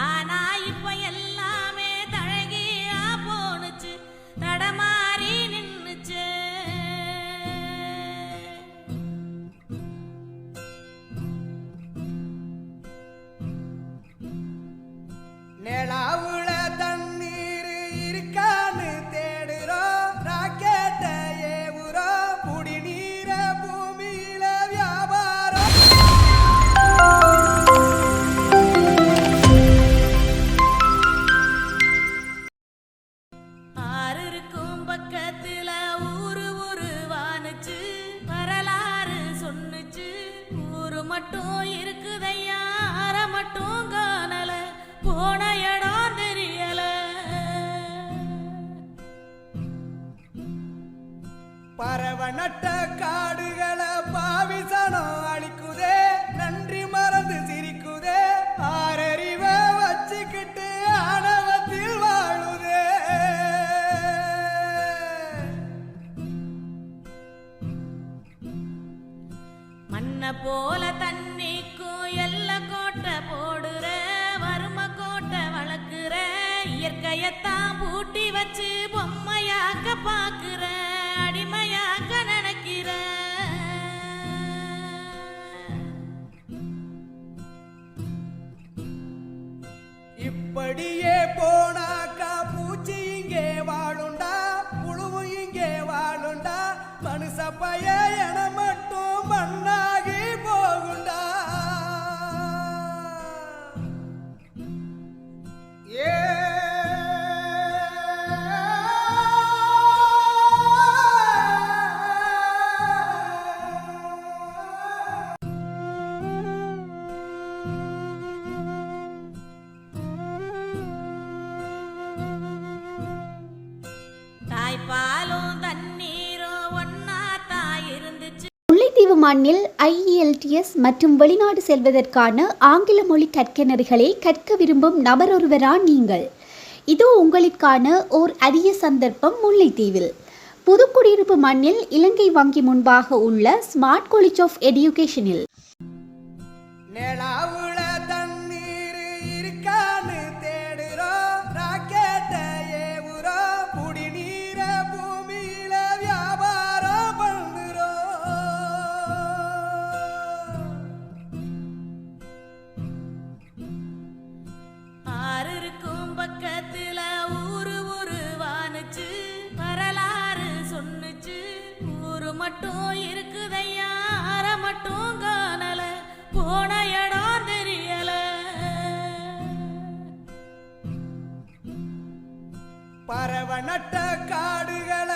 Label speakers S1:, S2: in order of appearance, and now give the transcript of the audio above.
S1: ஆனா இப்ப எல்லாமே தழகியா போனுச்சு, தடமாறி நின்னுச்சு.
S2: நிலாவுல தண்ணீர் இருக்கான்னு தேடுறோம், ராக்கெட்ட ஏவுறோம், குடிநீர பூமியில வியாபாரம்.
S1: ஆறு இருக்கும் பக்கத்துல ஊரு வானுச்சு, வரலாறு சொன்னுச்சு. ஊரு மட்டும் இருக்குதையா, ஆற மட்டும் காணல, போன இடம் தெரியல.
S2: பறவை நட்ட காடுகளை பாவிசனம் அழிக்குதே, நன்றி மறந்து சிரிக்குதே, ஆறறிவ வச்சுக்கிட்டு ஆணவத்தில் வாழுதே.
S1: மண்ண போல தண்ணிக்கும் எல்ல கோட்டை போடுற, வறும கோட்டை வளர்க்குற, இயற்கையத்தான் பூட்டி வச்சு பொம்மையாக்க பாக்குற, அடிமையாக்க நினைக்கிற.
S2: இப்படியே போனாக்கா பூச்சி இங்கே வாழுண்டா, புழுவு இங்கே வாழுண்டா, மனுஷ பய என மட்டும் மண்ணாகி போகுண்டா. ஏ
S1: தாய்ப்பாலும் தண்ணீரும் ஒன்னாத்தான் இருந்துச்சு.
S3: முல்லைத்தீவு மண்ணில் IELTS மற்றும் வெளிநாடு செல்வதற்கான ஆங்கில மொழி கற்க கற்க விரும்பும் நபரொருவரா நீங்கள்? இது உங்களுக்கான ஓர் அரிய சந்தர்ப்பம். முல்லைத்தீவில் புதுக்குடியிருப்பு மண்ணில் இலங்கை வங்கி முன்பாக உள்ள ஸ்மார்ட் காலேஜ் ஆஃப் எடியூகேஷனில்
S2: நிலாவுல தண்ணீர் இருக்கான்னு தேடுறோம், ராக்கெட்ட ஏவுறோம், குடிநீர பூமியில வியாபாரம் பண்ணுறோம்.
S1: ஆறு இருக்கும் பக்கத்துல ஊரு வானுச்சு, வரலாறு சொன்னுச்சு. ஊரு மட்டும் இருக்குதையா, ஆற மட்டும் காணல, போன இடம் தெரியல.
S2: பறவை நட்ட காடுகளை